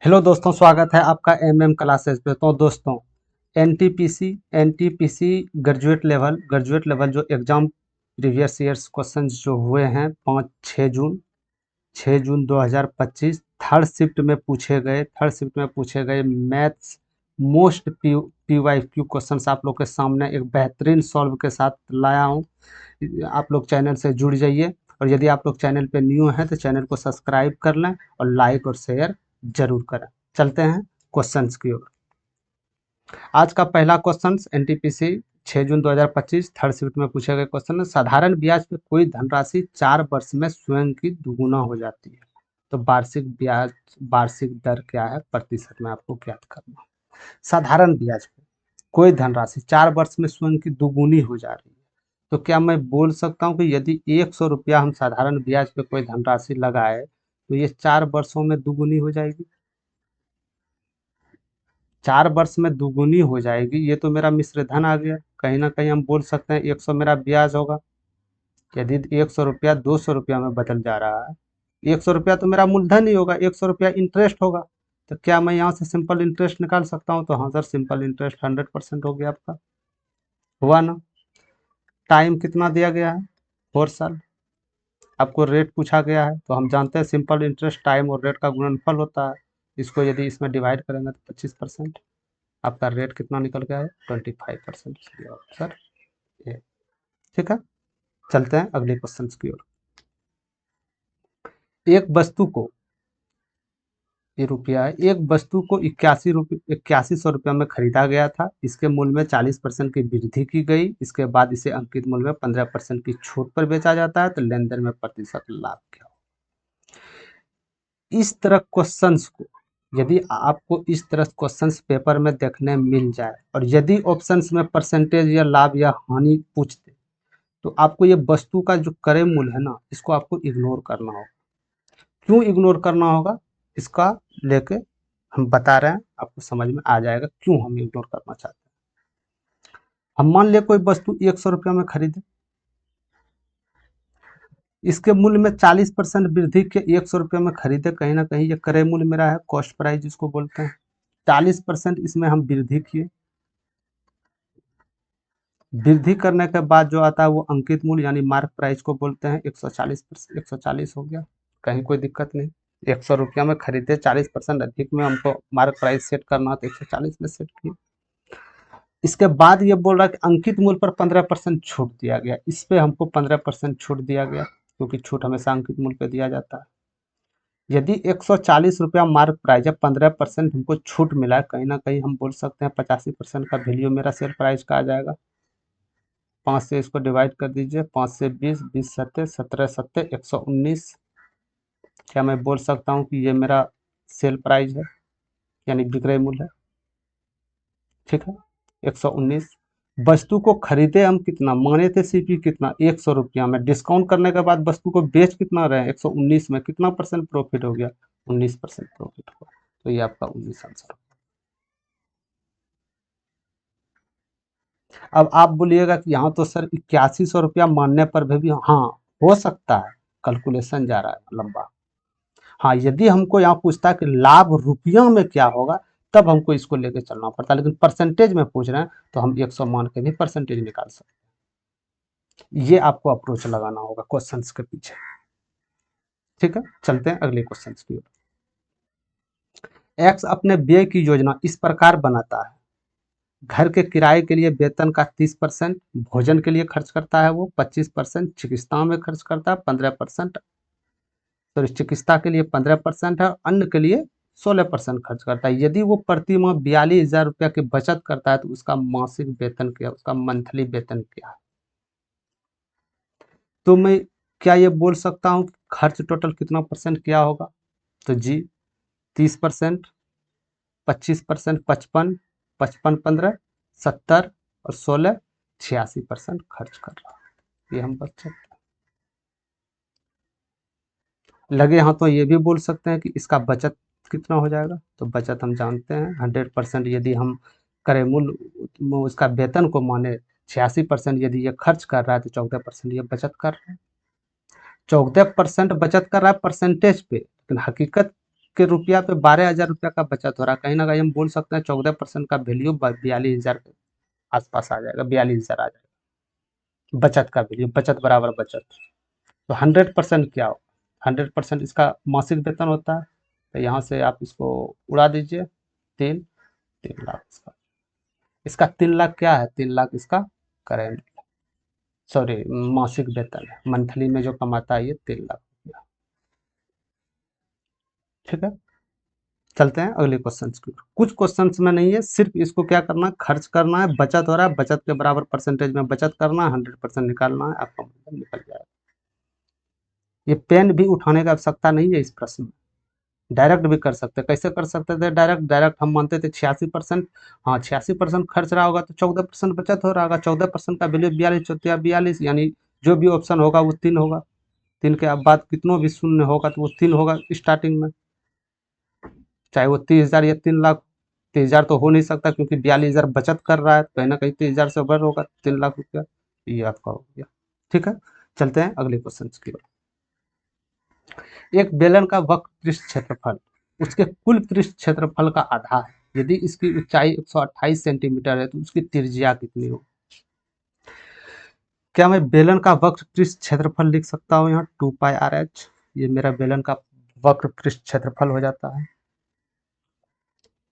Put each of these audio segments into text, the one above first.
Hello दोस्तों, स्वागत है आपका एमएम क्लासेस पे। तो दोस्तों, एनटीपीसी ग्रेजुएट लेवल जो एग्जाम प्रीवियस ईयर्स क्वेश्चंस जो हुए हैं 6 जून 2025 थर्ड शिफ्ट में पूछे गए मैथ्स मोस्ट पीवाईक्यू क्वेश्चंस आप लोग के सामने एक बेहतरीन सॉल्व के साथ लाया हूँ। आप लोग चैनल से जुड़ जाइए, और यदि आप लोग चैनल पे न्यू हैं तो चैनल को सब्सक्राइब कर लें और लाइक और शेयर जरूर करें। चलते हैं क्वेश्चंस की ओर। आज का पहला क्वेश्चन एनटीपीसी 6 जून 2025 थर्ड शिफ्ट में पूछे गए क्वेश्चन है। साधारण ब्याज पे कोई धनराशि 4 वर्ष में स्वयं की दुगुना हो जाती है, तो वार्षिक दर क्या है, प्रतिशत में आपको ज्ञात करना है। साधारण ब्याज पे कोई धनराशि 4 वर्ष में स्वयं की दुगुनी हो जा रही है, तो क्या मैं बोल सकता हूँ कि यदि 100 रुपया हम साधारण ब्याज पे कोई धनराशि लगाए तो ये 4 वर्षों में दुगुनी हो जाएगी? 4 वर्ष में दुगुनी हो जाएगी, ये तो मेरा मिश्र धन आ गया। कहीं ना कहीं हम बोल सकते हैं 100 मेरा ब्याज होगा। यदि 100 रुपया 200 रुपया में बदल जा रहा है, 100 रुपया तो मेरा मूलधन ही होगा, 100 रुपया इंटरेस्ट होगा। तो क्या मैं यहाँ से सिंपल इंटरेस्ट निकाल सकता हूँ? तो हाँ सर, सिंपल इंटरेस्ट 100% हो गया आपका। हुआ ना? टाइम कितना दिया गया है? 4 साल। आपको रेट पूछा गया है, तो हम जानते हैं सिंपल इंटरेस्ट टाइम और रेट का गुणनफल होता है। इसको यदि इसमें डिवाइड करेंगे तो 25%। आपका रेट कितना निकल गया है? 25%। सर ये ठीक है। चलते हैं अगले क्वेश्चन की ओर। एक वस्तु को ये रुपया है, एक वस्तु को 8100 रुपया में खरीदा गया था। इसके मूल्य में 40% की वृद्धि की गई। इसके बाद इसे अंकित मूल्य में 15% की छूट पर बेचा जाता है, तो लेन देन में प्रतिशत लाभ क्या हो? इस तरह क्वेश्चंस को यदि आपको इस तरह क्वेश्चंस पेपर में देखने मिल जाए, और यदि ऑप्शंस में परसेंटेज या लाभ या हानि पूछते, तो आपको ये वस्तु का जो क्रय मूल्य है ना, इसको आपको इग्नोर करना होगा। क्यों इग्नोर करना होगा, इसका लेके हम बता रहे हैं, आपको समझ में आ जाएगा क्यों हम इग्नोर करना चाहते हैं। हम मान लिया कोई वस्तु 100 रुपया में खरीदे, इसके मूल्य में 40% वृद्धि के 100 रुपये में खरीदे। कहीं ना कहीं ये क्रय मूल्य मेरा है, कॉस्ट प्राइस जिसको बोलते हैं। 40% इसमें हम वृद्धि किए। वृद्धि करने के बाद जो आता है वो अंकित मूल्य यानी मार्क प्राइस को बोलते हैं। 140 हो गया, कहीं कोई दिक्कत नहीं। 100 रुपया में खरीदे, 40% अधिक में हमको मार्क प्राइस सेट करना तो 140 में सेट किया। इसके बाद ये बोल रहा है कि अंकित मूल्य पर 15% छूट दिया गया। इस पे हमको 15% छूट दिया गया, क्योंकि छूट हमेशा अंकित मूल्य पे दिया जाता है। यदि 140 रुपया मार्क प्राइस है, 15% हमको छूट मिला है, कहीं ना कहीं हम बोल सकते हैं 85% का वैल्यू मेरा शेयर प्राइस का आ जाएगा। 5 से इसको डिवाइड कर दीजिए, 5 से 20, 20 सत्ते 17 सत्ते 119। क्या मैं बोल सकता हूँ कि ये मेरा सेल प्राइस है, यानी विक्रय मूल्य है? ठीक है, 119। वस्तु को खरीदे हम कितना, माने थे सीपी कितना, 100 रुपया में। डिस्काउंट करने के बाद वस्तु को बेच कितना रहे, 119 में। कितना परसेंट प्रॉफिट हो गया? 19% प्रॉफिट हुआ। तो ये आपका 19 आंसर। अब आप बोलिएगा कि यहाँ तो सर 8100 रुपया मानने पर भी हाँ हो सकता है, कैलकुलेशन जा रहा है लंबा। हाँ, यदि हमको यहाँ पूछता है कि लाभ रुपयों में क्या होगा, तब हमको इसको लेके चलना पड़ता है। लेकिन परसेंटेज में पूछ रहे हैं तो हम 100 मान के भी परसेंटेज निकाल सकते हैं। ये आपको अप्रोच लगाना होगा क्वेश्चंस के पीछे। ठीक है, चलते हैं अगले क्वेश्चन की ओर। एक्स अपने व्यय की योजना इस प्रकार बनाता है। घर के किराए के लिए वेतन का 30%, भोजन के लिए खर्च करता है वो 25%, चिकित्सा में खर्च करता है 15%, तो चिकित्सा के लिए 15% है, अन्य के लिए 16% खर्च करता है। यदि वो प्रति माह 42,000 रुपया की बचत करता है, तो उसका मासिक वेतन क्या, उसका मंथली वेतन क्या है? तो मैं क्या ये बोल सकता हूँ खर्च टोटल कितना परसेंट क्या होगा? तो जी 30%, 25%, 55, 55, 15, 70 और 16, 86% खर्च कर रहा है। ये हम बचत लगे हाँ तो ये भी बोल सकते हैं कि इसका बचत कितना हो जाएगा। तो बचत हम जानते हैं 100%। यदि हम क्रय मूल्य उसका वेतन को माने 86%, यदि ये खर्च कर रहा है तो 14% ये बचत कर रहा है। 14% बचत कर रहा है परसेंटेज पे, लेकिन हकीकत के रुपया पे 12,000 रुपया का बचत हो रहा है। कहीं ना कहीं हम बोल सकते हैं 14% का वैल्यू 42,000 के आसपास आ जाएगा, 42,000 आ जाएगा बचत का वैल्यू। बचत बराबर बचत। तो 100% क्या हो, 100% इसका मासिक वेतन होता है। तो यहाँ से आप इसको उड़ा दीजिए, 3 लाख इसका। इसका 3 लाख क्या है, 3 लाख इसका करेंट, सॉरी मासिक वेतन है। मंथली में जो कमाता है ये 3 लाख रुपया। ठीक है, चलते हैं अगले क्वेश्चन की। कुछ क्वेश्चन में नहीं है, सिर्फ इसको क्या करना है, खर्च करना है, बचत हो रहा है, बचत के बराबर परसेंटेज में बचत करना है, 100% निकालना है, आपका मतलब निकल जाएगा। ये पेन भी उठाने की आवश्यकता नहीं है इस प्रश्न में, डायरेक्ट भी कर सकते। कैसे कर सकते थे डायरेक्ट, हम मानते थे 86%, हाँ 86% खर्च रहा होगा तो 14% बचत हो रहा होगा। 14% का वैल्यू 42 होती है, 42 यानी जो भी ऑप्शन होगा वो 3 होगा। 3 के बाद कितनों भी शून्य होगा तो वो 3 होगा स्टार्टिंग में, चाहे वो 30,000 या 3 लाख। 30,000 तो हो नहीं सकता क्योंकि 42,000 बचत कर रहा है, कहीं ना कहीं 30,000 से ऊपर होगा 3 लाख रुपया। ये आपका हो गया। ठीक है, चलते हैं अगले क्वेश्चन की ओर। एक बेलन का वक्र पृष्ठ क्षेत्रफल उसके कुल पृष्ठ क्षेत्रफल का आधा है। यदि इसकी ऊंचाई 128 सेंटीमीटर है तो उसकी त्रिज्या कितनी हो। क्या मैं बेलन का वक्र पृष्ठ क्षेत्रफल लिख सकता हूँ यहाँ 2πr/h। ये मेरा बेलन का वक्र पृष्ठ क्षेत्रफल हो जाता है।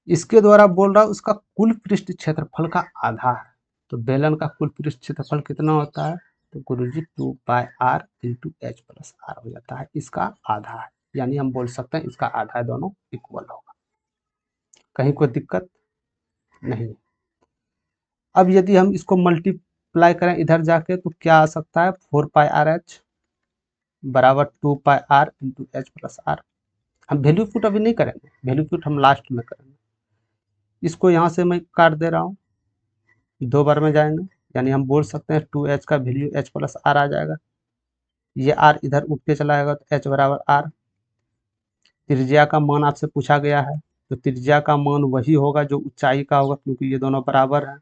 इसके द्वारा बोल रहा हूँ उसका कुल पृष्ठ क्षेत्रफल का आधा है। तो बेलन का कुल पृष्ठ क्षेत्रफल कितना होता है, तो गुरुजी 2πr × h+r हो जाता है। इसका आधा है, यानी हम बोल सकते हैं इसका आधा है, दोनों इक्वल होगा। कहीं कोई दिक्कत नहीं। अब यदि हम इसको मल्टीप्लाई करें इधर जाके तो क्या आ सकता है, 4πr/h बराबर 2πr × h+r। हम वैल्यू पुट अभी नहीं करेंगे, वैल्यू पुट हम लास्ट में करेंगे। इसको यहाँ से मैं काट दे रहा हूँ, 2 बार में जाएंगे, यानी हम बोल सकते हैं 2h का वैल्यू h+r आ जाएगा। ये r इधर उठ के चला जाएगा तो h बराबर r। त्रिज्या का मान आपसे पूछा गया है, तो त्रिज्या का मान वही होगा जो ऊंचाई का होगा, क्योंकि ये दोनों बराबर हैं।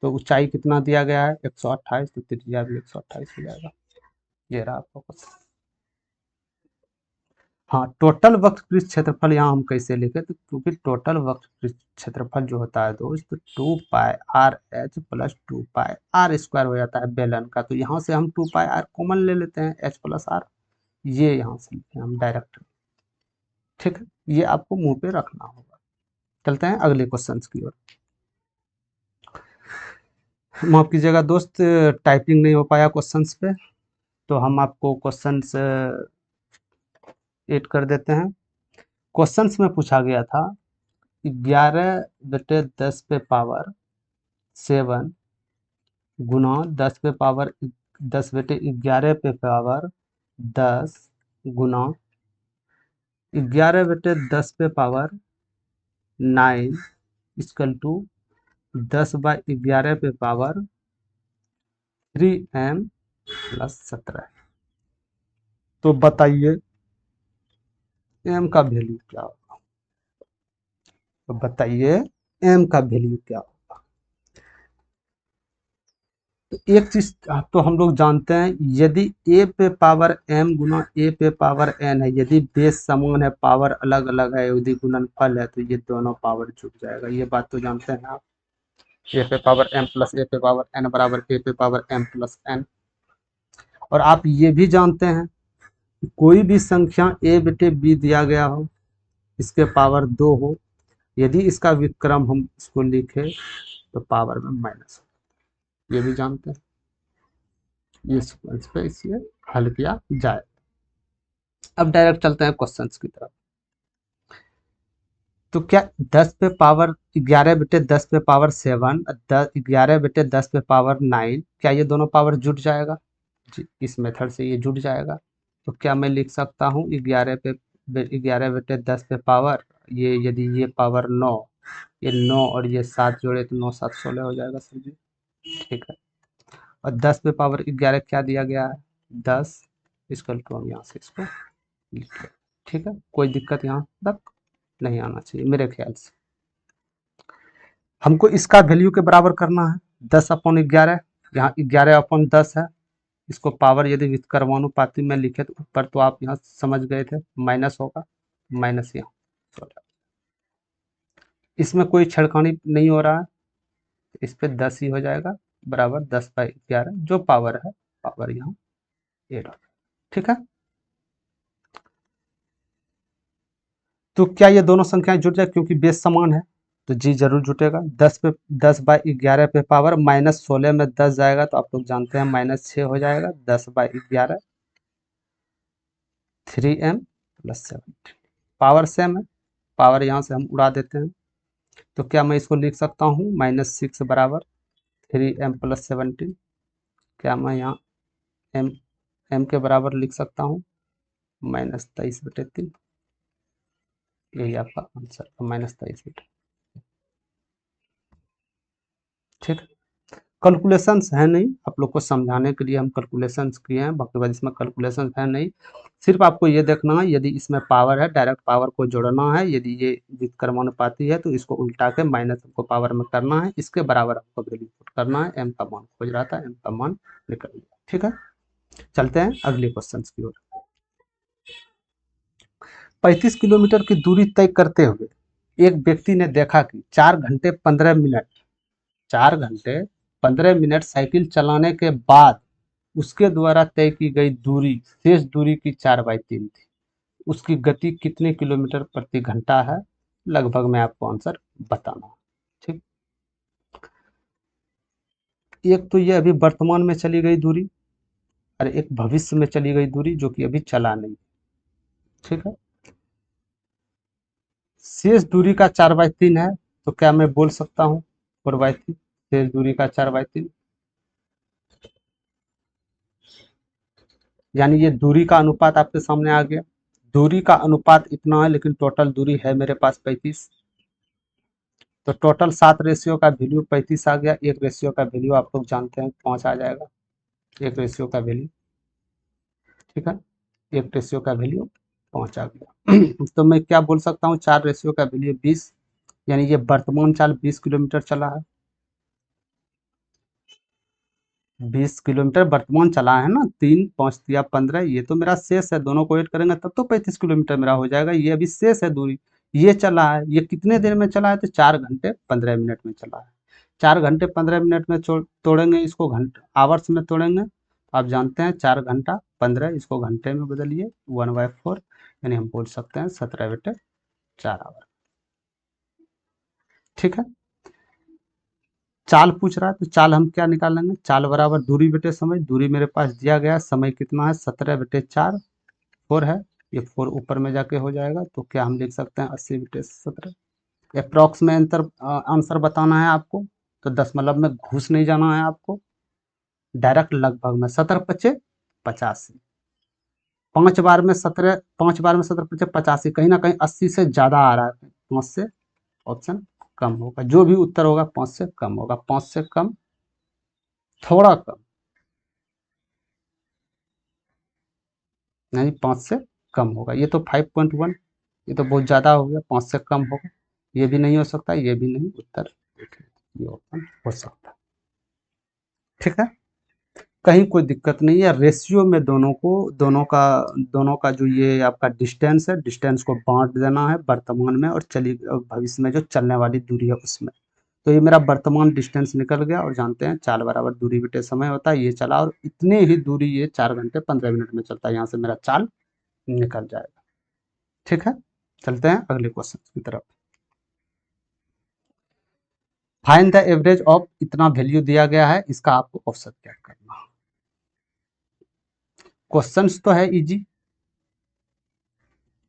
तो ऊंचाई कितना दिया गया है 128, तो त्रिज्या भी 128 हो जाएगा। ये रहा आपका क्वेश्चन। हाँ, टोटल वक्र पृष्ठ क्षेत्रफल यहाँ हम कैसे लिखे, तो क्योंकि टोटल वक्र पृष्ठ क्षेत्रफल जो होता है दोस्त 2πr/h + 2πr² हो जाता है बेलन का। तो यहाँ से हम 2πr कॉमन ले लेते हैं, h+r ये यहाँ से लिखे हम डायरेक्ट। ठीक है, ये आपको मुंह पे रखना होगा। चलते हैं अगले क्वेश्चन की ओर। माफ कीजिएगा दोस्त, टाइपिंग नहीं हो पाया क्वेश्चंस पे, तो हम आपको क्वेश्चंस ऐड कर देते हैं। क्वेश्चंस में पूछा गया था 11/10⁻7 गुना 10/11/10 गुना 11/10⁹ इक्वल टू 10/11/3m+17। तो बताइए m का वैल्यू क्या होगा, तो बताइए m का वैल्यू क्या होगा। तो एक चीज तो हम लोग जानते हैं, यदि a पे पावर m गुना a पे पावर n है, यदि बेस समान है, पावर अलग अलग है, यदि गुणनफल है, तो ये दोनों पावर जुड़ जाएगा। ये बात तो जानते हैं आप। a पे पावर m प्लस a पे पावर n बराबर a पे पावर m प्लस n। और आप ये भी जानते हैं कि कोई भी संख्या a बटे b दिया गया हो, इसके पावर 2 हो, यदि इसका विक्रम हम इसको लिखे तो पावर में माइनस हो, ये भी जानते हैं। ये सीक्वेंस पे इसे हल किया जाए। अब डायरेक्ट चलते हैं क्वेश्चंस की तरफ। तो क्या 11/10⁻7 11/10⁻9 क्या ये दोनों पावर जुट जाएगा जी, इस मेथड से ये जुट जाएगा। तो क्या मैं लिख सकता हूँ 11/10 पे पावर, ये यदि ये पावर 9, ये 9 और ये 7 जोड़े तो 9 7 16 हो जाएगा सर जी। ठीक है, और 10 पे पावर 11 क्या दिया गया है 10, इसकल टू हम यहाँ से इसको लिख लें। ठीक है, कोई दिक्कत यहाँ तक नहीं आना चाहिए मेरे ख्याल से। हमको इसका वैल्यू के बराबर करना है 10/11, यहाँ 11/10 है। इसको पावर यदि विकर्मानुपाती में लिखे तो ऊपर तो आप यहाँ समझ गए थे माइनस होगा, माइनस यहाँ 16। इसमें कोई छेड़खानी नहीं हो रहा है, इस पे 10 ही हो जाएगा, बराबर 10/11 जो पावर है, पावर यहाँ 8। ठीक है, तो क्या ये दोनों संख्याएं जुट जाए, क्योंकि बेस समान है, तो जी जरूर जुटेगा। 10/11 पे पावर -16 में 10 जाएगा, तो आप लोग जानते हैं -6 हो जाएगा। 10/11 3m+7, पावर सेम है, पावर यहाँ से हम उड़ा देते हैं। तो क्या मैं इसको लिख सकता हूँ -6 बराबर 3m+17। क्या मैं यहाँ m m के बराबर लिख सकता हूँ -23/3। यही आपका आंसर है, -23/3। ठीक, कैलकुलेशंस है नहीं, आप लोग को समझाने के लिए हम कैलकुलेशंस किए हैं, बाकी बाद इसमें कैलकुलेशंस है नहीं। सिर्फ आपको ये देखना है, यदि इसमें पावर है, डायरेक्ट पावर को जोड़ना है, यदि ये व्युत्क्रमानुपाती है तो इसको उल्टा के माइनस हमको पावर में करना है, इसके बराबर हमको वैल्यू पुट करना है। एम का मान खोज रहा था, एम का मान निकल गया। ठीक है, चलते हैं अगले क्वेश्चन की ओर। 35 किलोमीटर की दूरी तय करते हुए एक व्यक्ति ने देखा कि 4 घंटे 15 मिनट साइकिल चलाने के बाद उसके द्वारा तय की गई दूरी शेष दूरी की 4/3 थी। उसकी गति कितने किलोमीटर प्रति घंटा है, लगभग में आपको आंसर बताना। ठीक, एक तो ये अभी वर्तमान में चली गई दूरी, और एक भविष्य में चली गई दूरी जो कि अभी चला नहीं। ठीक है, शेष दूरी का 4/3 है, तो क्या मैं बोल सकता हूँ 4/3, शेष दूरी का 4/3, यानी ये दूरी का अनुपात आपके सामने आ गया। दूरी का अनुपात इतना है, लेकिन टोटल दूरी है मेरे पास 35, तो टोटल 7 रेशियो का वैल्यू 35 आ गया। एक रेशियो का वैल्यू आप लोग जानते हैं 5 आ जाएगा, एक रेशियो का वैल्यू। ठीक है, एक रेशियो का वैल्यू 5 आ गया। तो मैं क्या बोल सकता हूँ, 4 रेशियो का वैल्यू 20, यानी ये वर्तमान चाल 20 किलोमीटर चला है। 20 किलोमीटर वर्तमान चला है ना, 3 5 या 15, ये तो मेरा शेष है, दोनों को ऐड करेंगे तब तो 35 किलोमीटर मेरा हो जाएगा। ये अभी शेष है दूरी, ये चला है, ये कितने देर में चला है, तो 4 घंटे 15 मिनट में चला है। 4 घंटे 15 मिनट में तोड़ेंगे इसको, घंटे आवर्स में तोड़ेंगे, तो आप जानते हैं 4 घंटा 15, इसको घंटे में बदलिए 1/4, यानी हम बोल सकते हैं 17/4 आवर। ठीक है, चाल पूछ रहा है, तो चाल हम क्या निकालेंगे, चाल बराबर दूरी बटे समय, दूरी मेरे पास दिया गया है, समय कितना है 17/4, 4 है, ये 4 ऊपर में जाके हो जाएगा, तो क्या हम लिख सकते हैं 80/17। अप्रॉक्स में आंसर बताना है आपको, तो दशमलव में घुस नहीं जाना है आपको, डायरेक्ट लगभग में 17/5 85। 5 बार में 17/5 85, कहीं ना कहीं 80 से ज्यादा आ रहा है, 5 से ऑप्शन कम होगा, जो भी उत्तर होगा 5 से कम होगा, 5 से कम, थोड़ा कम, नहीं 5 से कम होगा। ये तो 5.1, ये तो बहुत ज़्यादा हो गया, 5 से कम होगा, ये भी नहीं हो सकता, ये भी नहीं, उत्तर ये ऑप्शन हो सकता है। ठीक है, कहीं कोई दिक्कत नहीं है, रेशियो में दोनों का जो ये आपका डिस्टेंस है, डिस्टेंस को बांट देना है वर्तमान में और चली भविष्य में जो चलने वाली दूरी है उसमें। तो ये मेरा वर्तमान डिस्टेंस निकल गया, और जानते हैं चाल बराबर दूरी बटे समय होता है, ये चला और इतनी ही दूरी ये 4 घंटे 15 मिनट में चलता है, यहाँ से मेरा चाल निकल जाएगा। ठीक है, चलते हैं अगले क्वेश्चन की तरफ। फाइंड द एवरेज ऑफ, इतना वैल्यू दिया गया है, इसका आपको औसत क्या करना। क्वेश्चंस तो है इजी,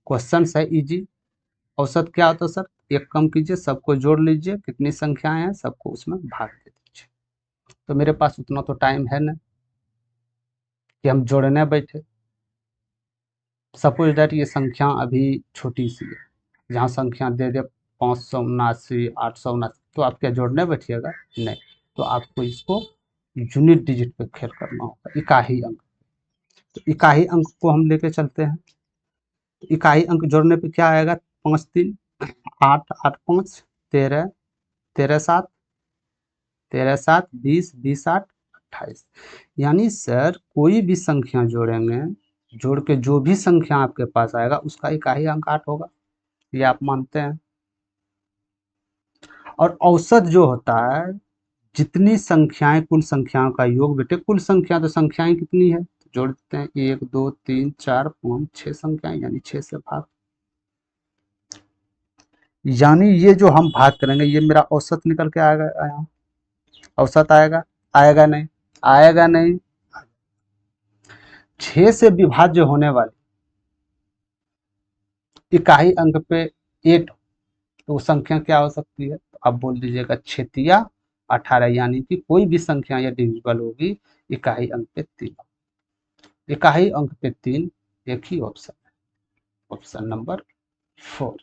क्वेश्चंस है इजी, औसत क्या होता है सर, एक कम कीजिए, सबको जोड़ लीजिए, कितनी संख्याएं हैं सबको उसमें भाग दे दीजिए। तो मेरे पास उतना तो टाइम है ना कि हम जोड़ने बैठे। सपोज दैट ये संख्या अभी छोटी सी है, जहाँ संख्या दे दे 579 879, तो आप क्या जोड़ने बैठिएगा, नहीं, तो आपको इसको यूनिट डिजिट पे खेल करना होगा, इकाई अंक। तो इकाई अंक को हम लेके चलते हैं, तो इकाई अंक जोड़ने पे क्या आएगा, 5 3 8 8 5 13 13 7 13 7 20 20 8 28, यानी सर कोई भी संख्या जोड़ेंगे, जोड़ के जो भी संख्या आपके पास आएगा उसका इकाई अंक 8 होगा। ये आप मानते हैं। और औसत जो होता है, जितनी संख्याएं, कुल संख्याओं का योग बेटे, कुल संख्या तो संख्याएं कितनी है, तो जोड़ देते हैं 1 2 3 4 5 6 संख्याएं, यानी 6 से भाग। यानी ये जो हम भाग करेंगे ये मेरा औसत निकल के आएगा, यहाँ औसत आएगा, आएगा नहीं, आएगा नहीं। 6 से विभाज्य होने वाली इकाई अंक पे 8, तो वो संख्या क्या हो सकती है, तो आप बोल दीजिएगा 6 या 18, यानी कि कोई भी संख्या या डिविजिबल होगी इकाई अंक पे 3। इकाई अंक पे 3 एक ही ऑप्शन है, ऑप्शन नंबर 4।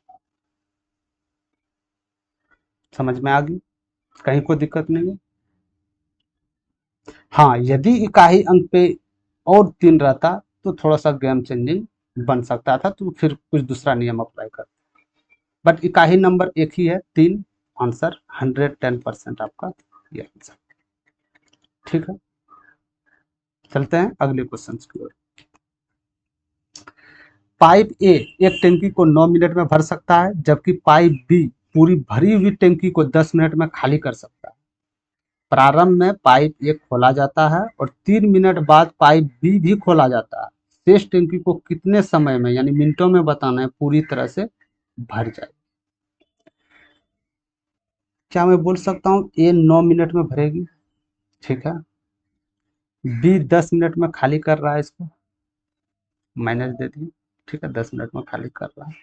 समझ में आ गई, कहीं कोई दिक्कत नहीं है। हाँ, यदि इकाई अंक पे और 3 रहता तो थोड़ा सा गेम चेंजिंग बन सकता था, तो फिर कुछ दूसरा नियम अप्लाई कर, बट इकाई नंबर एक ही है 3, आंसर 110% आपका ये आंसर। ठीक है, चलते हैं अगले क्वेश्चन की ओर। पाइप ए एक टंकी को 9 मिनट में भर सकता है, जबकि पाइप बी पूरी भरी हुई टंकी को 10 मिनट में खाली कर सकता है। प्रारंभ में पाइप ए खोला जाता है और 3 मिनट बाद पाइप बी भी खोला जाता है। शेष टंकी को कितने समय में, यानी मिनटों में बताना है, पूरी तरह से भर जाए। क्या मैं बोल सकता हूँ ए 9 मिनट में भरेगी, ठीक है, बी 10 मिनट में खाली कर रहा है, इसको माइनस दे दिए, ठीक है, 10 मिनट में खाली कर रहा है।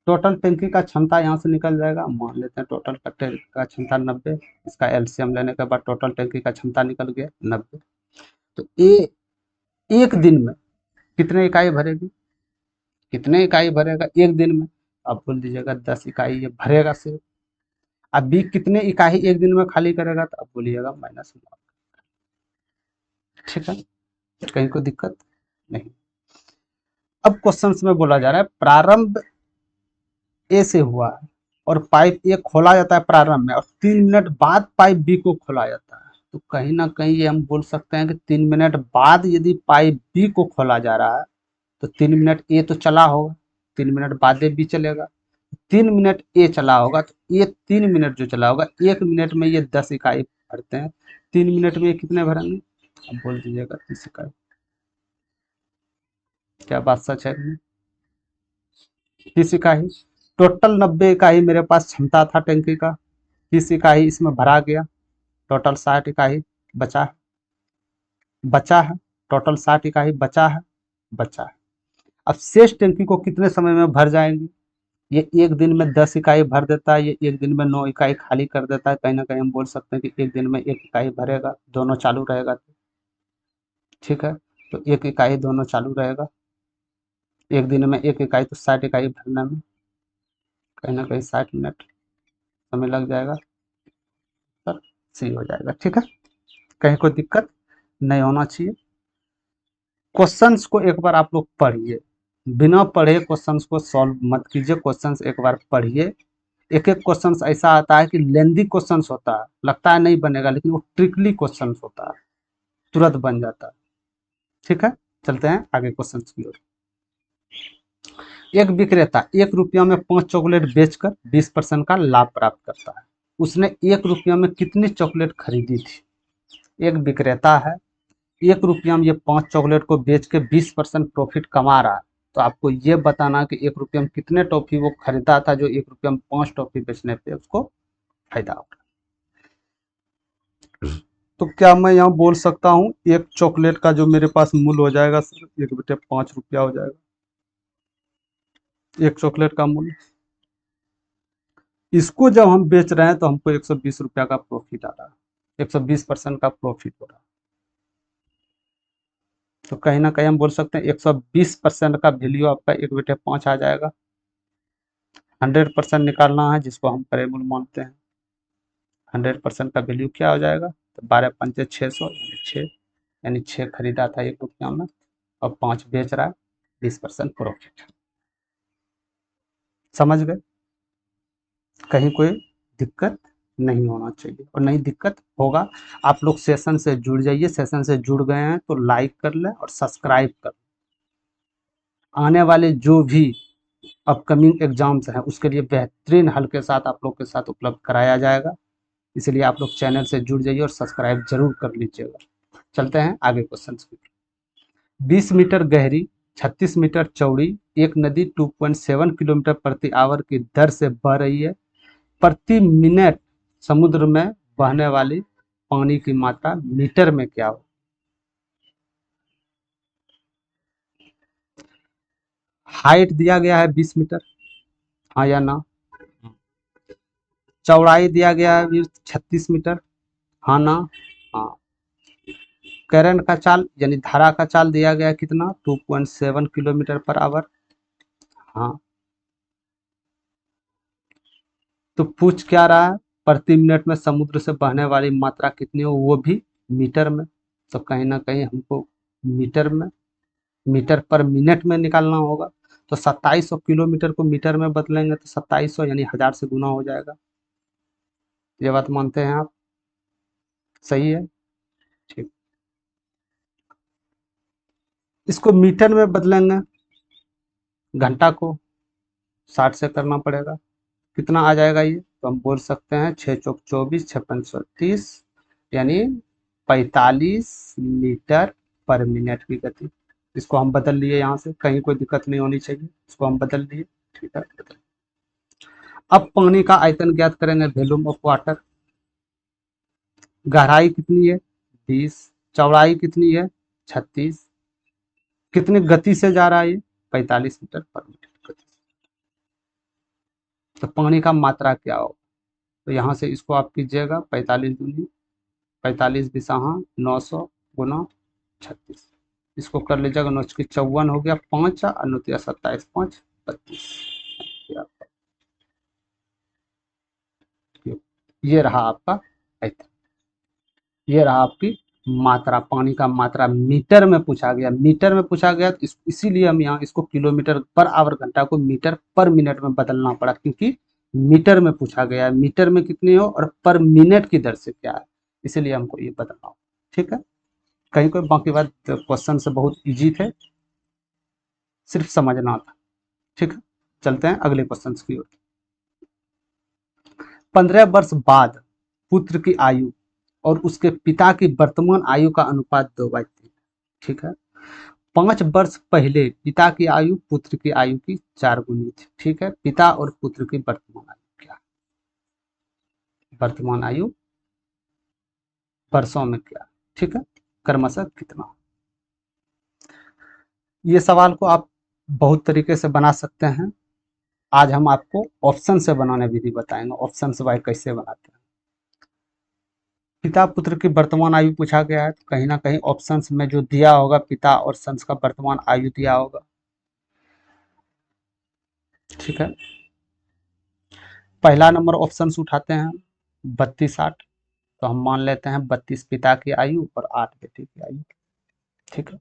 टोटल टंकी का क्षमता यहाँ से निकल जाएगा, मान लेते हैं टोटल टंकी का क्षमता 90, इसका एलसीएम लेने के बाद टोटल टंकी का क्षमता निकल गया 90। तो ए एक दिन में कितने इकाई भरेगी, कितने इकाई भरेगा एक दिन में, आप बोल दीजिएगा 10 इकाई ये भरेगा सिर्फ। अब बी कितने इकाई एक दिन में खाली करेगा, तो आप बोलिएगा -9। ठीक है, कहीं कोई दिक्कत नहीं। अब क्वेश्चन में बोला जा रहा है प्रारंभ ए से हुआ है और पाइप ए खोला जाता है प्रारंभ में, और 3 मिनट बाद पाइप बी को खोला जाता है, तो कहीं ना कहीं ये हम बोल सकते हैं कि 3 मिनट बाद यदि पाइप बी को खोला जा रहा है तो 3 मिनट ए तो चला होगा, 3 मिनट बाद बी चलेगा, 3 मिनट ए चला होगा, तो ये 3 मिनट जो चला होगा, 1 मिनट में ये 10 इकाई भरते हैं, 3 मिनट में ये कितने भरेंगे, अब बोल दीजिएगा 30 इकाई। क्या बात सच है, 30 इकाई, टोटल 90 इकाई मेरे पास क्षमता था टंकी का, 30 इकाई इसमें भरा गया, टोटल 60 इकाई बचा है, बचा है, टोटल 60 इकाई बचा है, बचा है। अब शेष टंकी को कितने समय में भर जाएंगी, ये एक दिन में 10 इकाई भर देता है, ये एक दिन में 9 इकाई खाली कर देता है, कहीं ना कहीं हम बोल सकते हैं कि एक दिन में 1 इकाई भरेगा, दोनों चालू रहेगा, ठीक है, तो 1 इकाई दोनों चालू रहेगा, एक दिन में 1 इकाई, तो 60 इकाई भरने में कहीं ना कहीं 60 मिनट समय लग जाएगा, सर सी हो जाएगा। ठीक है, कहीं कोई दिक्कत नहीं होना चाहिए। क्वेश्चंस को एक बार आप लोग पढ़िए, बिना पढ़े क्वेश्चंस को सॉल्व मत कीजिए, क्वेश्चंस एक बार पढ़िए। एक एक क्वेश्चंस ऐसा आता है कि लेंदी क्वेश्चंस होता है, लगता है नहीं बनेगा, लेकिन वो ट्रिकली क्वेश्चंस होता है, तुरंत बन जाता है। ठीक है, चलते हैं आगे क्वेश्चंस की ओर। एक विक्रेता 1 रुपया में 5 चॉकलेट बेचकर 20% का लाभ प्राप्त करता है, उसने 1 रुपया में कितनी चॉकलेट खरीदी थी। एक विक्रेता है, 1 रुपया में ये 5 चॉकलेट को बेच के 20% प्रॉफिट कमा रहा है, तो आपको ये बताना कि 1 रुपया में कितने टॉफी वो खरीदा था, जो 1 रुपया में 5 टॉफी बेचने पे उसको फायदा होगा। तो क्या मैं यहाँ बोल सकता हूँ एक चॉकलेट का जो मेरे पास मूल्य हो जाएगा सर, एक बेटे 5 रुपया हो जाएगा, एक चॉकलेट का मूल्य। इसको जब हम बेच रहे हैं तो हमको 120 रुपया का प्रॉफिट आ रहा है, 120% का प्रॉफिट हो रहा है, तो कहीं ना कहीं हम बोल सकते हैं 120% का वैल्यू आपका एक बेटे 5 आ जाएगा। 100% निकालना है जिसको हम वेरिएबल मानते हैं, 100% का वैल्यू क्या हो जाएगा, तो 12 पंचे 600, यानी 6, यानी 6 खरीदा था 1 रुपया में और 5 बेच रहा है, 20% प्रॉफिट। समझ गए, कहीं कोई दिक्कत नहीं होना चाहिए, और नहीं दिक्कत होगा। आप लोग सेशन से जुड़ जाइए, सेशन से जुड़ गए हैं तो लाइक कर लें और सब्सक्राइब कर लें। आने वाले जो भी अपकमिंग एग्जाम्स हैं उसके लिए बेहतरीन हल के साथ आप लोग के साथ उपलब्ध कराया जाएगा। इसलिए आप लोग चैनल से जुड़ जाइए और सब्सक्राइब जरूर कर लीजिएगा। चलते हैं आगे क्वेश्चन की। 20 मीटर गहरी 36 मीटर चौड़ी एक नदी 2.7 किलोमीटर प्रति आवर की दर से बह रही है। प्रति मिनट समुद्र में बहने वाली पानी की मात्रा मीटर में क्या हो? हाइट दिया गया है 20 मीटर, हाँ या ना? चौड़ाई दिया गया है 36 मीटर, हाँ ना? हाँ। करंट का चाल यानी धारा का चाल दिया गया है कितना? 2.7 किलोमीटर पर आवर, हाँ। तो पूछ क्या रहा है? प्रति मिनट में समुद्र से बहने वाली मात्रा कितनी हो, वो भी मीटर में। तो कहीं ना कहीं हमको मीटर में, मीटर पर मिनट में निकालना होगा। तो 2700 किलोमीटर को मीटर में बदलेंगे तो 2700 यानी 1000 से गुना हो जाएगा। ये बात मानते हैं आप? सही है, ठीक। इसको मीटर में बदलेंगे, घंटा को 60 से करना पड़ेगा। कितना आ जाएगा ये? तो हम बोल सकते हैं 6 चौक 24 6 पंच 30 यानी 45 मीटर पर मिनट की गति। इसको हम बदल लिए, यहाँ से कहीं कोई दिक्कत नहीं होनी चाहिए, इसको हम बदल लिए, ठीक है बदल। अब पानी का आयतन ज्ञात करेंगे, वॉल्यूम ऑफ वाटर। गहराई कितनी है? 20। चौड़ाई कितनी है? 36। कितनी गति से जा रहा है ये? 45 मीटर पर मिनट गति से। तो पानी का मात्रा क्या हो? तो यहाँ से इसको आप कीजिएगा 45 दूनी 45 दिशा, हाँ 900 गुना 36। इसको कर लीजिएगा, 9 54 हो गया, 5 और 9 27 5 32। ये रहा आपका आयतन, ये रहा आपकी मात्रा। पानी का मात्रा मीटर में पूछा गया, मीटर में पूछा गया तो इसीलिए हम यहाँ इसको किलोमीटर पर आवर घंटा को मीटर पर मिनट में बदलना पड़ा, क्योंकि मीटर में पूछा गया है। मीटर में कितनी हो और पर मिनट की दर से क्या है, इसीलिए हमको ये बदलना हो। ठीक है, कहीं कोई बाकी बात क्वेश्चन से बहुत इजी थे, सिर्फ समझना था। ठीक है, चलते हैं अगले क्वेश्चन की ओर। 15 वर्ष बाद पुत्र की आयु और उसके पिता की वर्तमान आयु का अनुपात 2/3। ठीक है, 5 वर्ष पहले पिता की आयु पुत्र की आयु की 4 गुनी थी। ठीक है, पिता और पुत्र की वर्तमान आयु क्या? वर्तमान आयु वर्षों में क्या? ठीक है, क्रमशः कितना? ये सवाल को आप बहुत तरीके से बना सकते हैं। आज हम आपको ऑप्शन से बनाने विधि बताएंगे, ऑप्शन से भाई कैसे बनाते हैं। पिता पुत्र की वर्तमान आयु पूछा गया है तो कहीं ना कहीं ऑप्शंस में जो दिया होगा पिता और सन्स का वर्तमान आयु दिया होगा। ठीक है, पहला नंबर ऑप्शन उठाते हैं 32 8। तो हम मान लेते हैं 32 पिता की आयु और 8 बेटे की आयु। ठीक है,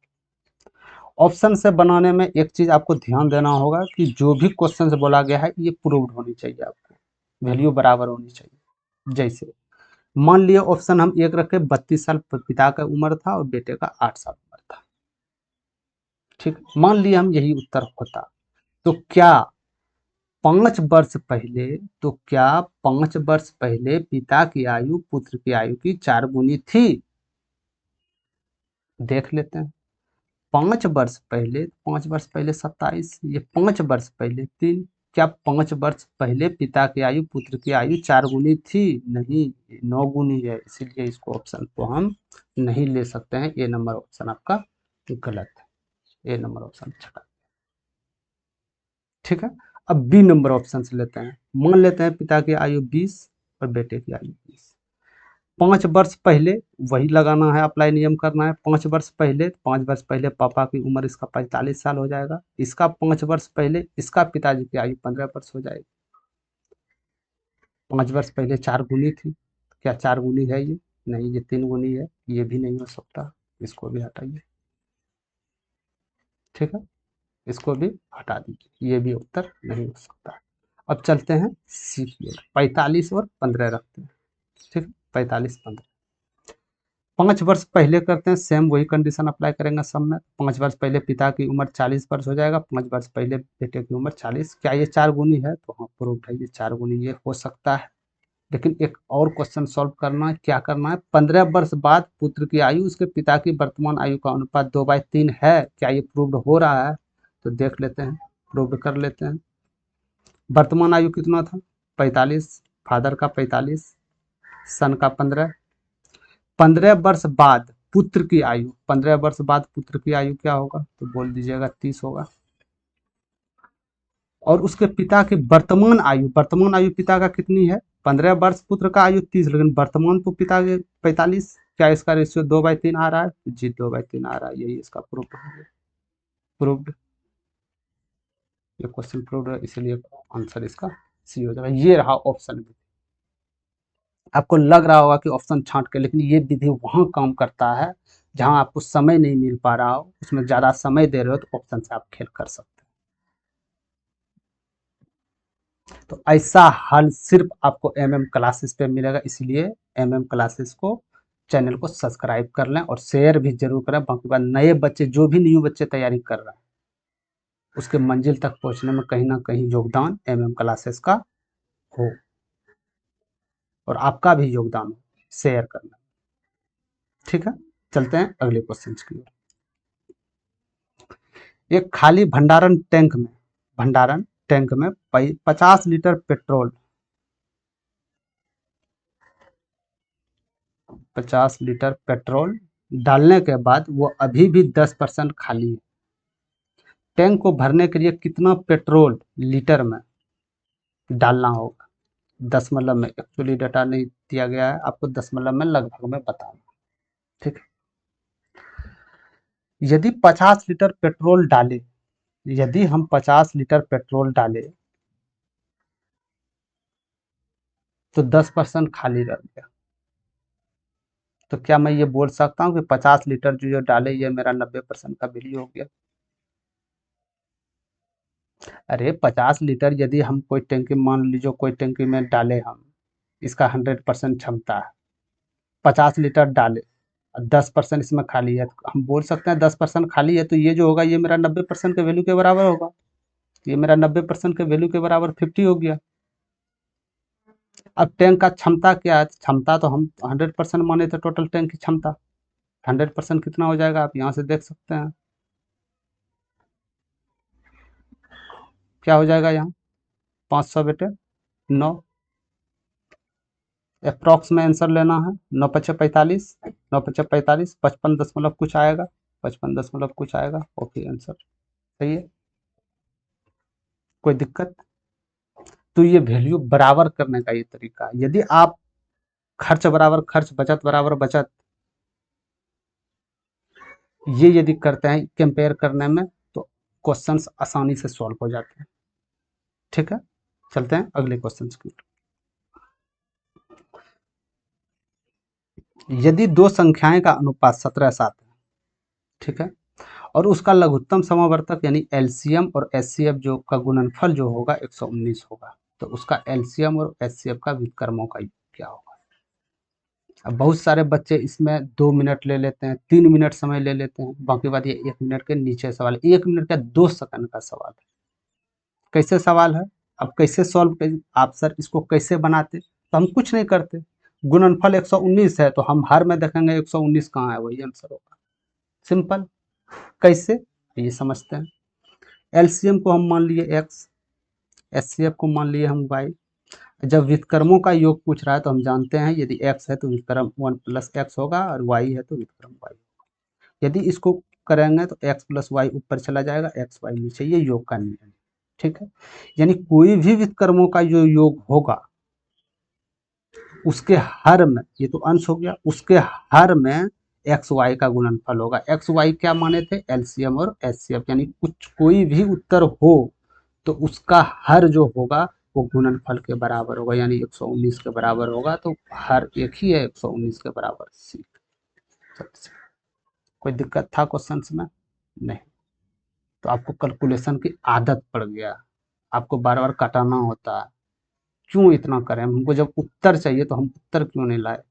ऑप्शन से बनाने में एक चीज आपको ध्यान देना होगा कि जो भी क्वेश्चन से बोला गया है ये प्रूव्ड होनी चाहिए, आपको वैल्यू बराबर होनी चाहिए। जैसे मान लिया ऑप्शन हम एक रखे, 32 साल पिता का उम्र था और बेटे का 8 साल उम्र था। ठीक, मान लिया हम यही उत्तर होता, तो क्या 5 वर्ष पहले, तो क्या 5 वर्ष पहले पिता की आयु पुत्र की आयु की 4 गुनी थी? देख लेते हैं। 5 वर्ष पहले, 5 वर्ष पहले 27, ये 5 वर्ष पहले 3। क्या 5 वर्ष पहले पिता की आयु पुत्र की आयु 4 गुनी थी? नहीं, 9 गुनी है, इसीलिए इसको ऑप्शन को हम नहीं ले सकते हैं। ए नंबर ऑप्शन आपका गलत है, ए नंबर ऑप्शन छटा। ठीक है, अब बी नंबर ऑप्शन से लेते हैं। मान लेते हैं पिता की आयु 20 और बेटे की आयु 20। 5 वर्ष पहले, वही लगाना है, अप्लाई नियम करना है। 5 वर्ष पहले, 5 वर्ष पहले पापा की उम्र इसका 45 साल हो जाएगा। इसका 5 वर्ष पहले इसका पिताजी की आयु 15 वर्ष हो जाएगी। 5 वर्ष पहले 4 गुनी थी, क्या 4 गुनी है ये? नहीं, ये 3 गुनी है, ये भी नहीं हो सकता, इसको भी हटाइए। ठीक है, इसको भी हटा दीजिए, ये भी उत्तर नहीं हो सकता। अब चलते हैं सी की ओर, 45 और 15 रखते हैं। ठीक है, 45 15। 5 वर्ष पहले करते हैं, सेम वही कंडीशन अप्लाई करेंगे सब में। 5 वर्ष पहले पिता की उम्र 40 वर्ष हो जाएगा, 5 वर्ष पहले बेटे की उम्र 40। क्या ये 4 गुनी है? तो हाँ, प्रूव्ड है, ये 4 गुनी ये हो सकता है। लेकिन एक और क्वेश्चन सॉल्व करना है। क्या करना है? 15 वर्ष बाद पुत्र की आयु उसके पिता की वर्तमान आयु का अनुपात 2/3 है। क्या ये प्रूव्ड हो रहा है? तो देख लेते हैं, प्रूव्ड कर लेते हैं। वर्तमान आयु कितना था? 45, फादर का 45, सन का 15। 15 वर्ष बाद पुत्र की आयु, 15 वर्ष बाद पुत्र की आयु क्या होगा? तो बोल दीजिएगा 30 होगा। और उसके पिता की वर्तमान आयु पिता का कितनी है? 15 वर्ष पुत्र का आयु 30, लेकिन वर्तमान तो पिता के 45। क्या इसका रेशियो 2/3 आ रहा है? जी 2/3 आ रहा है, यही इसका प्रूफ है। प्रूव्ड, ये क्वेश्चन प्रूव्ड है, इसलिए आंसर इसका सी हो जाएगा। ये रहा ऑप्शन बी। आपको लग रहा होगा कि ऑप्शन छांट के, लेकिन ये विधि वहां काम करता है जहां आपको समय नहीं मिल पा रहा हो, उसमें ज्यादा समय दे रहे हो, तो ऑप्शन से आप खेल कर सकते हैं। तो ऐसा हल सिर्फ आपको एमएम क्लासेस पे मिलेगा, इसलिए एमएम क्लासेस को चैनल को सब्सक्राइब कर लें और शेयर भी जरूर करें। बाकी बात, नए बच्चे जो भी न्यू बच्चे तैयारी कर रहे हैं उसके मंजिल तक पहुंचने में कहीं ना कहीं योगदान एमएम क्लासेस का हो, और आपका भी योगदान हो शेयर करना। ठीक है, चलते हैं अगले क्वेश्चन की ओर। एक खाली भंडारण टैंक में 50 लीटर पेट्रोल, 50 लीटर पेट्रोल डालने के बाद वो अभी भी 10% खाली है। टैंक को भरने के लिए कितना पेट्रोल लीटर में डालना होगा? दशमलव में, एक्चुअली डाटा नहीं दिया गया है, आपको दशमलव में लगभग में बताना। ठीक है, यदि 50 लीटर पेट्रोल डाले, यदि हम 50 लीटर पेट्रोल डाले तो 10% खाली रह गया, तो क्या मैं ये बोल सकता हूँ कि 50 लीटर जो डाले ये मेरा 90% का बिल हो गया? अरे 50 लीटर यदि हम कोई टंकी, मान लीजिए कोई टंकी में डाले हम, इसका 100% क्षमता है, 50 लीटर डाले, 10% इसमें खाली है, तो हम बोल सकते हैं 10% खाली है, तो ये जो होगा ये मेरा 90% के वैल्यू के बराबर होगा। ये मेरा 90% के वैल्यू के बराबर 50 हो गया। अब टैंक का क्षमता क्या है? क्षमता तो हम 100% माने थे, टोटल टैंक की क्षमता 100% कितना हो जाएगा? आप यहाँ से देख सकते हैं क्या हो जाएगा यहाँ। 500 बेटे 9, अप्रॉक्स में आंसर लेना है। 9×5=45, 9×5=45, 55 दशमलव कुछ आएगा, 55 दशमलव कुछ आएगा। ओके, आंसर सही है। कोई दिक्कत? तो ये वैल्यू बराबर करने का ये तरीका है। यदि आप खर्च बराबर खर्च, बचत बराबर बचत, ये यदि करते हैं कंपेयर करने में, तो क्वेश्चंस आसानी से सॉल्व हो जाते हैं। ठीक है, चलते हैं अगले क्वेश्चन की। यदि दो संख्याएं का अनुपात 17:7 है, ठीक है, और उसका लघुत्तम समावर्तक यानी एलसीएम और एचसीएफ जो का गुणनफल जो होगा 119 होगा, तो उसका एलसीएम और एचसीएफ का व्युत्क्रमों का योग क्या होगा? अब बहुत सारे बच्चे इसमें 2 मिनट ले लेते हैं, 3 मिनट समय ले लेते हैं, बाकी बात ये 1 मिनट के नीचे सवाल, 1 मिनट का 2 सेकंड का सवाल है। कैसे सवाल है? अब कैसे सॉल्व कर, आप सर इसको कैसे बनाते? तो हम कुछ नहीं करते, गुणनफल 119 है तो हम हर में देखेंगे 119 कहाँ है, वही आंसर होगा। सिंपल। कैसे, ये समझते हैं। एलसीएम को हम मान लिए x, एचसीएफ को मान लिए हम y। जब व्युत्क्रमों का योग पूछ रहा है तो हम जानते हैं यदि x है तो व्युत्क्रम 1+x होगा और y है तो व्युत्क्रम y। यदि इसको करेंगे तो x+y ऊपर चला जाएगा, xy नीचे, ये योग का नियम। ठीक है, यानी कोई भी व्युत्क्रमों का जो योग होगा उसके हर में, ये तो अंश हो गया, उसके हर में एक्स वाई का गुणनफल होगा। एक्स वाई क्या माने थे? एलसीएम और एचसीएफ, यानी कुछ कोई भी उत्तर हो तो उसका हर जो होगा वो गुणनफल के बराबर होगा, यानी 119 के बराबर होगा। तो हर एक ही है 119 के बराबर, सी। कोई दिक्कत था क्वेश्चन में? नहीं। तो आपको कैलकुलेशन की आदत पड़ गया, आपको बार बार काटाना होता है। क्यों इतना करें? हमको जब उत्तर चाहिए तो हम उत्तर क्यों नहीं लाए?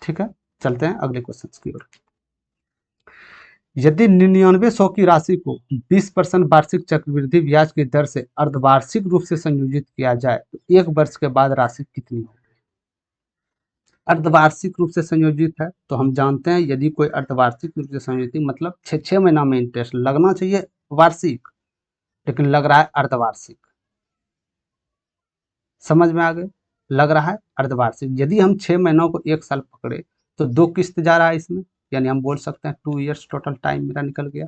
ठीक है, चलते हैं अगले क्वेश्चन की ओर। यदि 9900 की राशि को 20% वार्षिक चक्रवृद्धि ब्याज की दर से अर्धवार्षिक रूप से संयोजित किया जाए तो 1 वर्ष के बाद राशि कितनी होगी? अर्धवार्षिक रूप से संयोजित है तो हम जानते हैं यदि कोई अर्धवार्षिक रूप से संयोजित मतलब 6 महीना में इंटरेस्ट लगना चाहिए वार्षिक, लेकिन लग रहा है अर्धवार्षिक। समझ में आ गए? लग रहा है अर्धवार्षिक। यदि हम 6 महीनों को 1 साल पकड़े तो 2 किस्त जा रहा है इसमें, यानी हम बोल सकते हैं 2 ईयर्स टोटल टाइम मेरा निकल गया।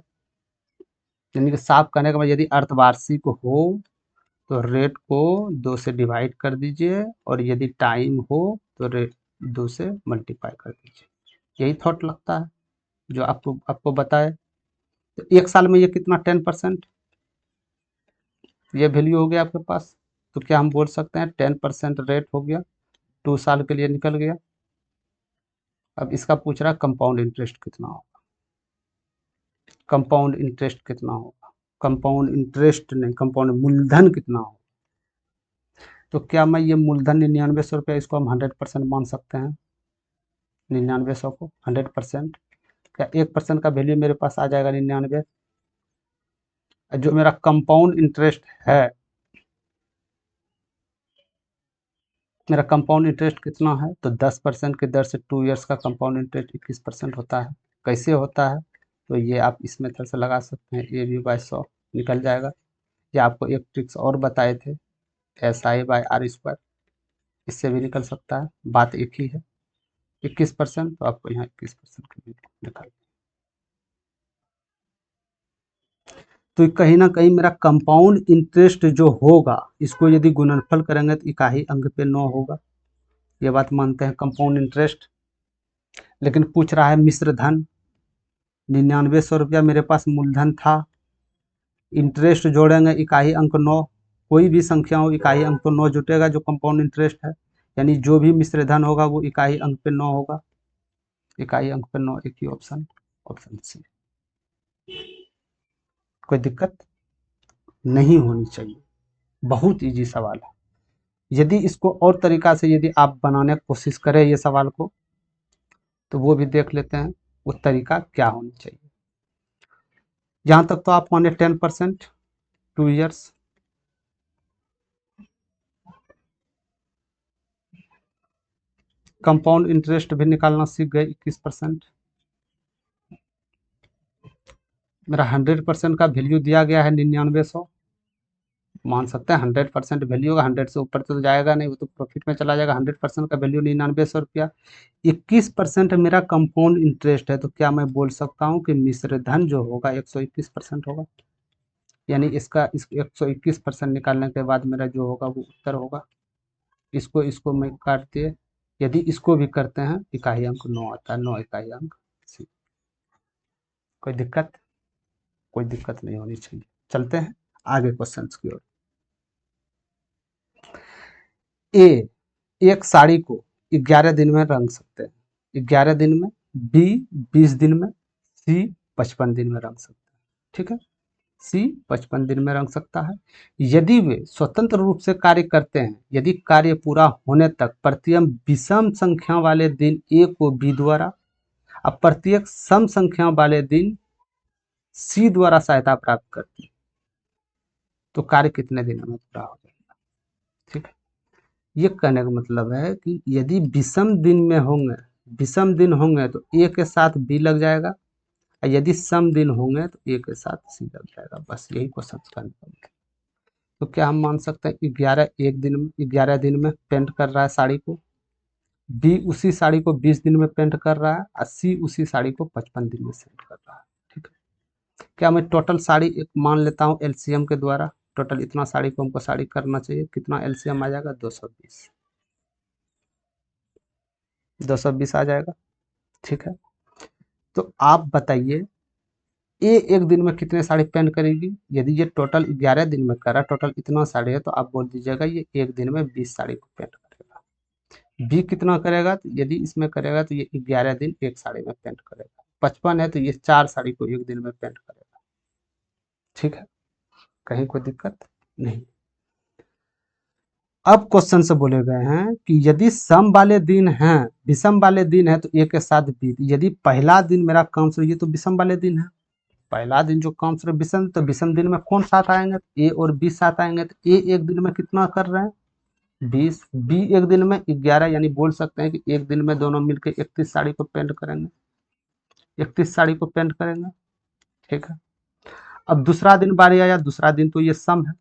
यानी कि साफ कहने का मतलब यदि अर्धवार्षिक हो तो रेट को 2 से डिवाइड कर दीजिए और यदि टाइम हो तो रेट 2 से मल्टीप्लाई कर दीजिए। यही थॉट लगता है जो आपको बताए। तो 1 साल में ये कितना 10%, ये वैल्यू हो गया आपके पास। तो क्या हम बोल सकते हैं 10% रेट हो गया, 2 साल के लिए निकल गया। अब इसका पूछ रहा है कंपाउंड इंटरेस्ट कितना होगा। कंपाउंड इंटरेस्ट कितना होगा? कंपाउंड इंटरेस्ट नहीं, कंपाउंड मूलधन कितना होगा? तो क्या मैं ये मूलधन 9900 रुपया इसको हम 100% मान सकते हैं? 9900 को 100%, क्या 1% का वैल्यू मेरे पास आ जाएगा 99? जो मेरा कंपाउंड इंटरेस्ट है, मेरा कंपाउंड इंटरेस्ट कितना है? तो 10% की दर से 2 ईयर्स का कंपाउंड इंटरेस्ट 21% होता है। कैसे होता है? तो ये आप इस मेथड से लगा सकते हैं, ए बी बाय 100 निकल जाएगा। या आपको एक ट्रिक्स और बताए थे, SI/R², इससे भी निकल सकता है, बात एक ही है। 21%, तो आपको यहाँ 21% की निकल। तो कहीं ना कहीं मेरा कंपाउंड इंटरेस्ट जो होगा इसको यदि गुणनफल करेंगे तो इकाई अंक पे 9 होगा। ये बात मानते हैं कंपाउंड इंटरेस्ट। लेकिन पूछ रहा है मिश्र धन, 9900 रुपया मेरे पास मूलधन था, इंटरेस्ट जोड़ेंगे इकाई अंक 9, कोई भी संख्या हो इकाई अंक तो 9 जुटेगा जो कंपाउंड इंटरेस्ट है, यानी जो भी मिश्र धन होगा वो इकाई अंक पे 9 होगा। इकाई अंक पे 9, एक ही ऑप्शन, ऑप्शन सी। कोई दिक्कत नहीं होनी चाहिए, बहुत इजी सवाल है। यदि इसको और तरीका से यदि आप बनाने की कोशिश करें ये सवाल को, तो वो भी देख लेते हैं वो तरीका क्या होना चाहिए। यहाँ तक तो आप माने 10%, 2 ईयर्स। कंपाउंड इंटरेस्ट भी निकालना सीख गए 21%। मेरा 100% का वैल्यू दिया गया है 9900, मान सकते हैं 100% वैल्यू होगा, 100 से ऊपर तो जाएगा नहीं, वो तो प्रॉफिट में चला जाएगा। 100% का वैल्यू 9900 रुपया, 21% मेरा कंपाउंड इंटरेस्ट है, तो क्या मैं बोल सकता हूँ कि मिश्र धन जो होगा 121% होगा। यानी इसका 121% निकालने के बाद मेरा जो होगा वो उत्तर होगा। इसको इसको मैं काट दिए, यदि इसको भी करते हैं इकाई अंक 9 आता है, 9 इकाई अंक सी। कोई दिक्कत? कोई दिक्कत नहीं होनी चाहिए। चलते हैं आगे क्वेश्चन की ओर। ए, एक साड़ी को 11 दिन में रंग सकते हैं, 11 दिन में। बी, 20 दिन में। सी, 55 दिन में रंग सकते हैं। ठीक है, सी 55 दिन में रंग सकता है यदि वे स्वतंत्र रूप से कार्य करते हैं, यदि कार्य पूरा होने तक प्रत्येक विषम संख्या वाले दिन ए को बी द्वारा और प्रत्येक सम संख्या वाले दिन सी द्वारा सहायता प्राप्त करती है, तो कार्य कितने दिनों में पूरा हो जाएगा। ठीक है, ये कहने का मतलब है कि यदि विषम दिन में होंगे, विषम दिन होंगे तो ए के साथ बी लग जाएगा, और यदि सम दिन होंगे तो ए के साथ सी लग जाएगा। बस यही क्वेश्चन का मतलब है। तो क्या हम मान सकते हैं 11 दिन में पेंट कर रहा है साड़ी को, बी उसी साड़ी को 20 दिन में पेंट कर रहा है, और सी उसी साड़ी को 55 दिन में पेंट कर रहा है। ठीक है, क्या मैं टोटल साड़ी एक मान लेता हूँ एलसीएम के द्वारा, टोटल इतना साड़ी को हमको साड़ी करना चाहिए, कितना एलसीएम आ जाएगा 220, 220 आ जाएगा। ठीक है, तो आप बताइए ये एक दिन में कितने साड़ी पेंट करेगी? यदि ये टोटल 11 दिन में करा, टोटल इतना साड़ी है, तो आप बोल दीजिएगा ये एक दिन में 20 साड़ी को पेंट करेगा। बी कितना करेगा? तो यदि इसमें करेगा तो ये 11 दिन एक साड़ी में पेंट करेगा। 55 है तो ये 4 साड़ी को एक दिन में पेंट करेगा। ठीक है, कहीं कोई दिक्कत नहीं। अब क्वेश्चन से बोले गए हैं कि यदि सम वाले दिन हैं, विषम वाले दिन है तो ए के साथ बी, यदि पहला दिन मेरा काम शुरू, ये तो विषम वाले दिन है, पहला दिन जो काम शुरू विषम, तो विषम दिन में कौन साथ आएंगे, ए और बी साथ आएंगे, तो ए एक दिन में कितना कर रहे हैं 20, बी एक दिन में 11, यानी बोल सकते हैं कि एक दिन में दोनों मिलकर 31 साड़ी को पेंट करेंगे, 31 साड़ी को पेंट करेंगे। ठीक है, अब दूसरा दिन बारी आया, दूसरा दिन तो ये सम है,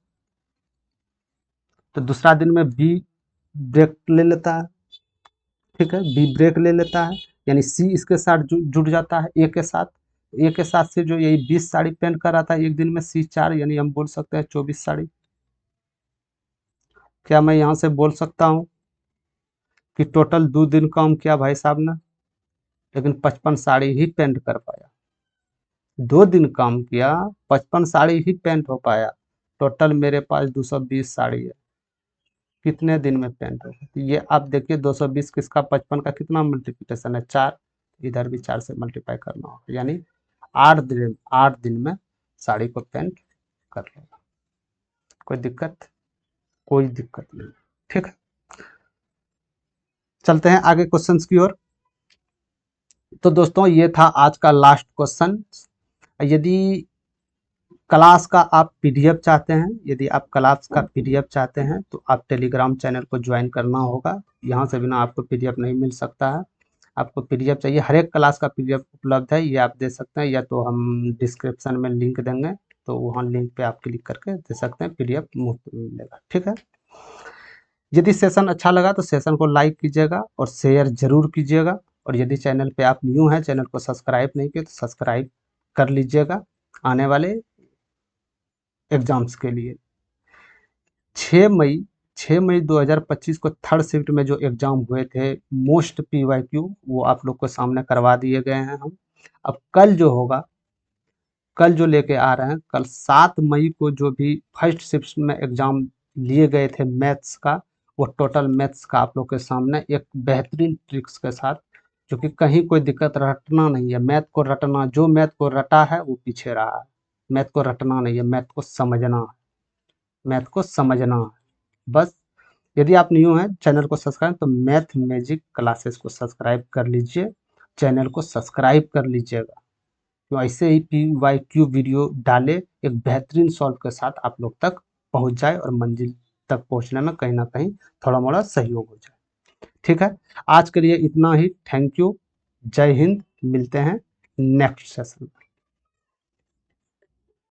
तो दूसरा दिन में बी ब्रेक ले लेता है। ठीक है, बी ब्रेक ले लेता है, यानी सी इसके साथ जुड़ जाता है ए के साथ, ए के साथ से जो यही 20 साड़ी पेंट कर रहा था एक दिन में, सी 4, यानी हम बोल सकते हैं 24 साड़ी। क्या मैं यहाँ से बोल सकता हूँ कि टोटल 2 दिन काम किया भाई साहब ने, लेकिन 55 साड़ी ही पेंट कर पाया, 2 दिन काम किया, 55 साड़ी ही पेंट हो पाया, टोटल मेरे पास 220 साड़ी है, कितने दिन में पेंट होगा, तो ये आप देखिए 220 किसका 55 का कितना मल्टीप्लिकेशन है 4, इधर भी 4 से मल्टीप्लाई करना होगा, यानी 8 दिन में साड़ी को पेंट कर लेगा। कोई दिक्कत? कोई दिक्कत नहीं। ठीक है, चलते हैं आगे क्वेश्चंस की ओर। तो दोस्तों ये था आज का लास्ट क्वेश्चन। यदि क्लास का आप पीडीएफ चाहते हैं, यदि आप क्लास का पीडीएफ चाहते हैं तो आप टेलीग्राम चैनल को ज्वाइन करना होगा, यहाँ से बिना आपको पीडीएफ नहीं मिल सकता है। आपको पीडीएफ चाहिए, हर एक क्लास का पीडीएफ उपलब्ध है, ये आप दे सकते हैं, या तो हम डिस्क्रिप्शन में लिंक देंगे तो वहाँ लिंक पे आप क्लिक करके दे सकते हैं, पीडीएफ मुफ्त में मिलेगा। ठीक है, यदि सेशन अच्छा लगा तो सेशन को लाइक कीजिएगा और शेयर जरूर कीजिएगा, और यदि चैनल पे आप न्यू हैं, चैनल को सब्सक्राइब नहीं किए तो सब्सक्राइब कर लीजिएगा आने वाले एग्जाम्स के लिए। 6 मई 2025 को थर्ड शिफ्ट में जो एग्जाम हुए थे मोस्ट पीवाईक्यू, वो आप लोग को सामने करवा दिए गए हैं हम। अब कल जो होगा, कल जो लेके आ रहे हैं, कल 7 मई को जो भी फर्स्ट शिफ्ट में एग्जाम लिए गए थे मैथ्स का, वो टोटल मैथ्स का आप लोग के सामने एक बेहतरीन ट्रिक्स के साथ, जो कि कहीं कोई दिक्कत रटना नहीं है, मैथ को रटना, जो मैथ को रटा है वो पीछे रहा है, मैथ को रटना नहीं है, मैथ को समझना है, मैथ को समझना है बस। यदि आप न्यू हैं, चैनल को सब्सक्राइब, तो मैथ मैजिक क्लासेस को सब्सक्राइब कर लीजिए, चैनल को सब्सक्राइब कर लीजिएगा, तो ऐसे ही PYQ वीडियो डाले एक बेहतरीन सॉल्व के साथ आप लोग तक पहुंच जाए और मंजिल तक पहुंचने में कहीं ना कहीं थोड़ा मोड़ा सहयोग हो जाए। ठीक है, आज के लिए इतना ही, थैंक यू, जय हिंद, मिलते हैं नेक्स्ट सेशन में।